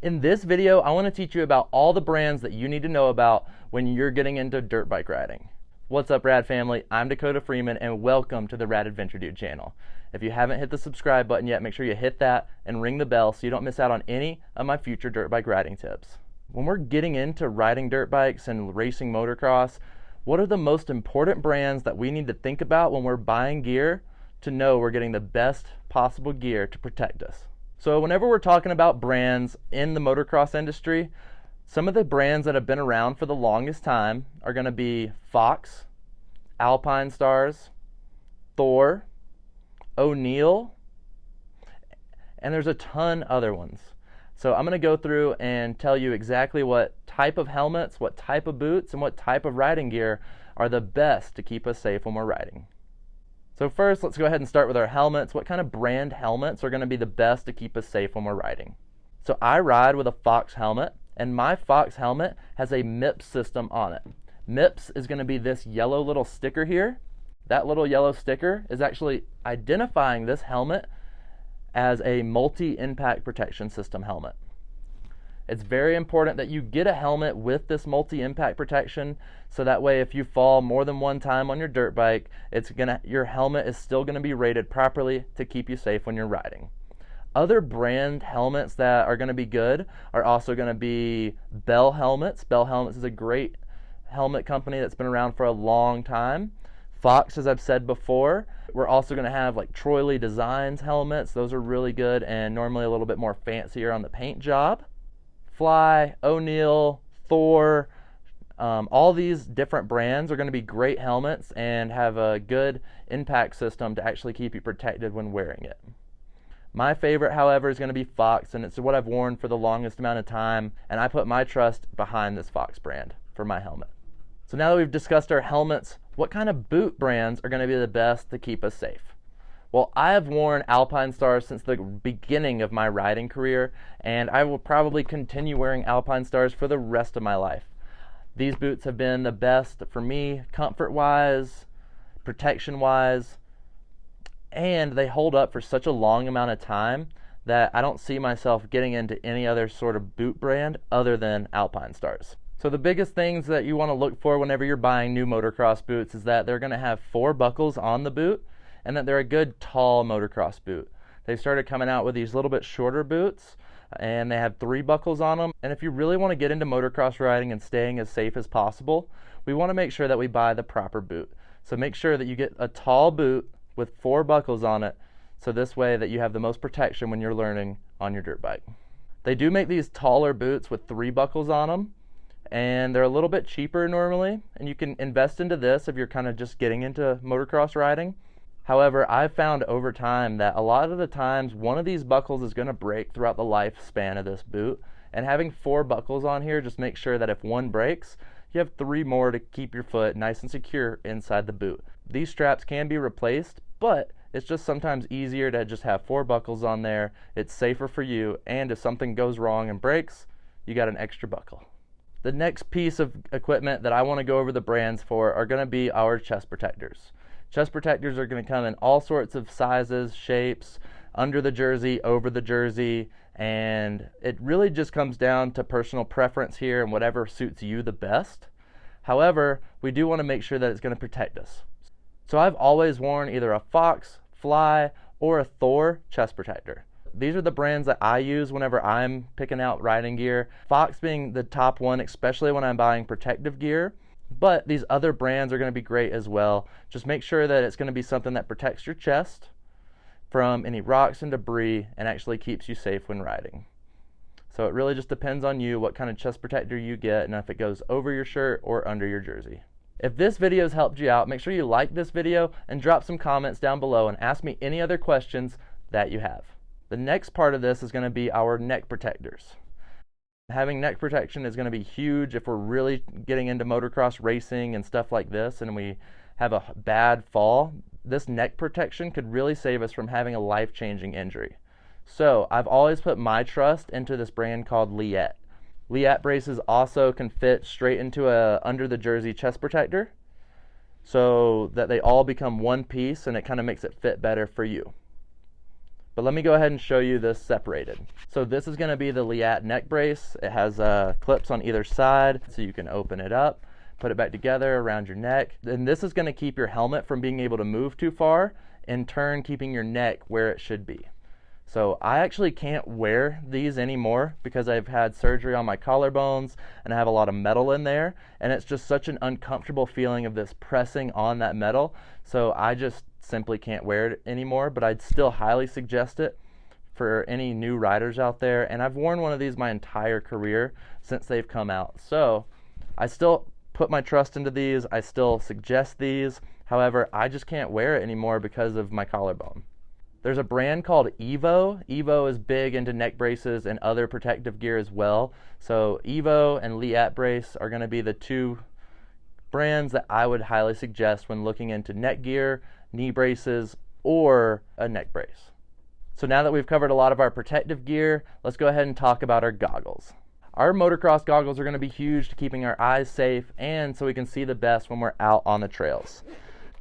In this video, I want to teach you about all the brands that you need to know about when you're getting into dirt bike riding. What's up, Rad family? I'm Dakota Freeman, and welcome to the Rad Adventure Dude channel. If you haven't hit the subscribe button yet, make sure you hit that and ring the bell so you don't miss out on any of my future dirt bike riding tips. When we're getting into riding dirt bikes and racing motocross, what are the most important brands that we need to think about when we're buying gear to know we're getting the best possible gear to protect us? So whenever we're talking about brands in the motocross industry, some of the brands that have been around for the longest time are going to be Fox, Alpine Stars, Thor, O'Neill, and there's a ton other ones. So I'm going to go through and tell you exactly what type of helmets, what type of boots, and what type of riding gear are the best to keep us safe when we're riding. So first, let's go ahead and start with our helmets. What kind of brand helmets are going to be the best to keep us safe when we're riding? So I ride with a Fox helmet, and my Fox helmet has a MIPS system on it. MIPS is going to be this yellow little sticker here. That little yellow sticker is actually identifying this helmet as a multi-impact protection system helmet. It's very important that you get a helmet with this multi-impact protection, so that way if you fall more than one time on your dirt bike, your helmet is still going to be rated properly to keep you safe when you're riding. Other brand helmets that are going to be good are also going to be Bell helmets. Bell helmets is a great helmet company that's been around for a long time. Fox, as I've said before. We're also going to have like Troy Lee Designs helmets. Those are really good and normally a little bit more fancier on the paint job. Fly, O'Neill, Thor, all these different brands are going to be great helmets and have a good impact system to actually keep you protected when wearing it. My favorite, however, is going to be Fox, and it's what I've worn for the longest amount of time, and I put my trust behind this Fox brand for my helmet. So now that we've discussed our helmets, what kind of boot brands are going to be the best to keep us safe? Well, I have worn Alpine Stars since the beginning of my riding career, and I will probably continue wearing Alpine Stars for the rest of my life. These boots have been the best for me, comfort-wise, protection-wise, and they hold up for such a long amount of time that I don't see myself getting into any other sort of boot brand other than Alpine Stars. So the biggest things that you want to look for whenever you're buying new motocross boots is that they're going to have 4 buckles on the boot, and that they're a good tall motocross boot. They've started coming out with these little bit shorter boots, and they have 3 buckles on them. And if you really want to get into motocross riding and staying as safe as possible, we want to make sure that we buy the proper boot. So make sure that you get a tall boot with 4 buckles on it, so this way that you have the most protection when you're learning on your dirt bike. They do make these taller boots with 3 buckles on them, and they're a little bit cheaper normally, and you can invest into this if you're kind of just getting into motocross riding. However, I've found over time that a lot of the times one of these buckles is going to break throughout the lifespan of this boot, and having 4 buckles on here just makes sure that if one breaks, you have 3 more to keep your foot nice and secure inside the boot. These straps can be replaced, but it's just sometimes easier to just have 4 buckles on there. It's safer for you, and if something goes wrong and breaks, you got an extra buckle. The next piece of equipment that I want to go over the brands for are going to be our chest protectors. Chest protectors are going to come in all sorts of sizes, shapes, under the jersey, over the jersey, and it really just comes down to personal preference here and whatever suits you the best. However, we do want to make sure that it's going to protect us. So I've always worn either a Fox, Fly, or a Thor chest protector. These are the brands that I use whenever I'm picking out riding gear. Fox being the top one, especially when I'm buying protective gear. But these other brands are going to be great as well. Just make sure that it's going to be something that protects your chest from any rocks and debris and actually keeps you safe when riding. So it really just depends on you what kind of chest protector you get and if it goes over your shirt or under your jersey. If this video has helped you out, make sure you like this video and drop some comments down below and ask me any other questions that you have. The next part of this is going to be our neck protectors. Having neck protection is going to be huge if we're really getting into motocross racing and stuff like this and we have a bad fall. This neck protection could really save us from having a life-changing injury. So I've always put my trust into this brand called Liette. Liette braces also can fit straight into a under the jersey chest protector so that they all become one piece and it kind of makes it fit better for you. But let me go ahead and show you this separated. So this is going to be the Liat neck brace. It has clips on either side, so you can open it up, put it back together around your neck. And this is going to keep your helmet from being able to move too far, in turn keeping your neck where it should be. So I actually can't wear these anymore because I've had surgery on my collarbones and I have a lot of metal in there, and it's just such an uncomfortable feeling of this pressing on that metal. So I just simply can't wear it anymore, but I'd still highly suggest it for any new riders out there. And I've worn one of these my entire career since they've come out. So I still put my trust into these. I still suggest these. However, I just can't wear it anymore because of my collarbone. There's a brand called Evo. Evo is big into neck braces and other protective gear as well. So Evo and Liat brace are going to be the two brands that I would highly suggest when looking into neck gear, knee braces, or a neck brace. So now that we've covered a lot of our protective gear, let's go ahead and talk about our goggles. Our motocross goggles are going to be huge to keeping our eyes safe and so we can see the best when we're out on the trails.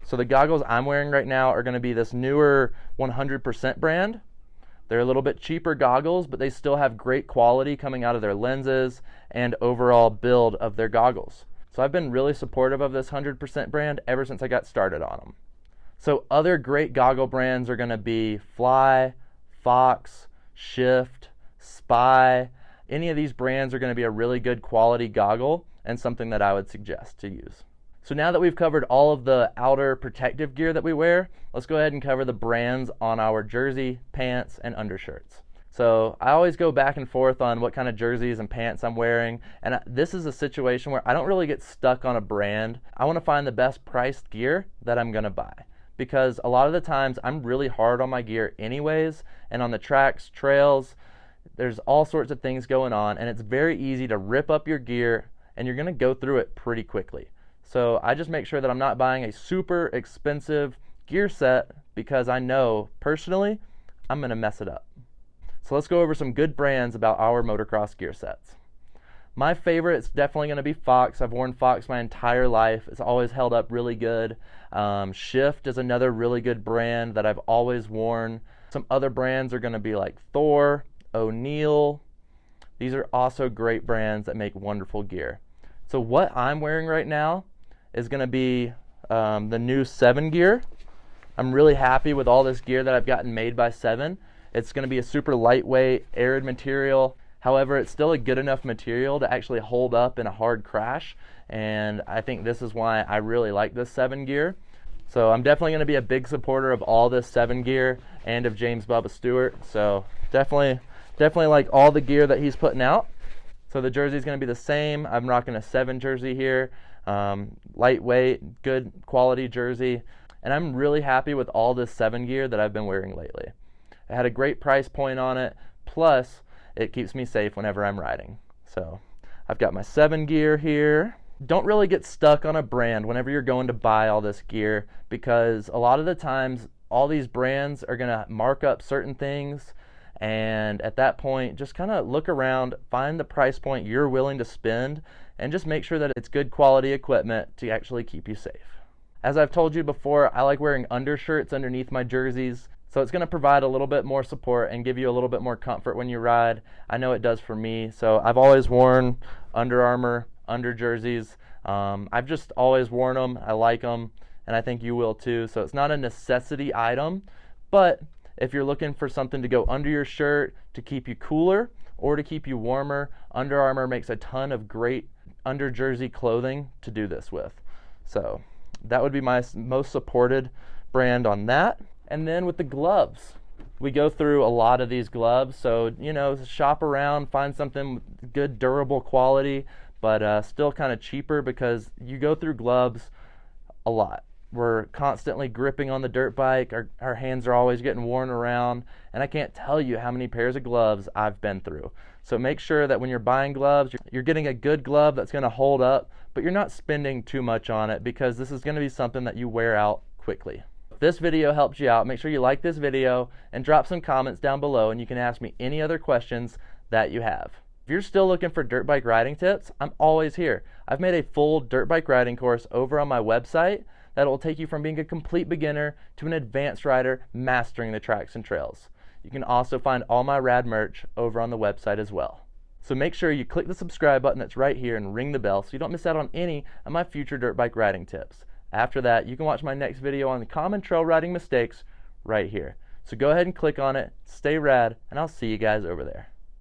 So the goggles I'm wearing right now are going to be this newer 100% brand. They're a little bit cheaper goggles, but they still have great quality coming out of their lenses and overall build of their goggles. So I've been really supportive of this 100% brand ever since I got started on them. So other great goggle brands are going to be Fly, Fox, Shift, Spy. Any of these brands are going to be a really good quality goggle and something that I would suggest to use. So now that we've covered all of the outer protective gear that we wear, let's go ahead and cover the brands on our jersey, pants, and undershirts. So I always go back and forth on what kind of jerseys and pants I'm wearing, and this is a situation where I don't really get stuck on a brand. I want to find the best priced gear that I'm going to buy, because a lot of the times I'm really hard on my gear anyways, and on the tracks, trails, there's all sorts of things going on, and it's very easy to rip up your gear, and you're going to go through it pretty quickly. So I just make sure that I'm not buying a super expensive gear set because I know personally I'm going to mess it up. So let's go over some good brands about our motocross gear sets. My favorite is definitely going to be Fox. I've worn Fox my entire life. It's always held up really good. Shift is another really good brand that I've always worn. Some other brands are going to be like Thor, O'Neill. These are also great brands that make wonderful gear. So what I'm wearing right now is going to be the new 7 gear. I'm really happy with all this gear that I've gotten made by 7. It's going to be a super lightweight, arid material. However, it's still a good enough material to actually hold up in a hard crash, and I think this is why I really like this 7 gear. So I'm definitely going to be a big supporter of all this 7 gear and of James Bubba Stewart. So definitely like all the gear that he's putting out. So the jersey is going to be the same. I'm rocking a 7 jersey here. Lightweight, good quality jersey, and I'm really happy with all this 7 gear that I've been wearing lately. It had a great price point on it, plus it keeps me safe whenever I'm riding. So I've got my 7 gear here. Don't really get stuck on a brand whenever you're going to buy all this gear, because a lot of the times all these brands are going to mark up certain things, and at that point just kind of look around, find the price point you're willing to spend, and just make sure that it's good quality equipment to actually keep you safe. As I've told you before, I like wearing undershirts underneath my jerseys, so it's going to provide a little bit more support and give you a little bit more comfort when you ride. I know it does for me, so I've always worn Under Armour under jerseys. I've just always worn them. I like them, and I think you will too. So it's not a necessity item, but if you're looking for something to go under your shirt to keep you cooler or to keep you warmer, Under Armour makes a ton of great under jersey clothing to do this with. So that would be my most supported brand on that. And then with the gloves, we go through a lot of these gloves, so shop around, find something with good durable quality, but still kind of cheaper, because you go through gloves a lot. We're constantly gripping on the dirt bike. Our hands are always getting worn around, and I can't tell you how many pairs of gloves I've been through. So make sure that when you're buying gloves, you're getting a good glove that's going to hold up, but you're not spending too much on it, because this is going to be something that you wear out quickly. If this video helps you out, make sure you like this video and drop some comments down below, and you can ask me any other questions that you have. If you're still looking for dirt bike riding tips, I'm always here. I've made a full dirt bike riding course over on my website that will take you from being a complete beginner to an advanced rider mastering the tracks and trails. You can also find all my rad merch over on the website as well. So make sure you click the subscribe button that's right here and ring the bell so you don't miss out on any of my future dirt bike riding tips. After that, you can watch my next video on the common trail riding mistakes right here. So go ahead and click on it, stay rad, and I'll see you guys over there.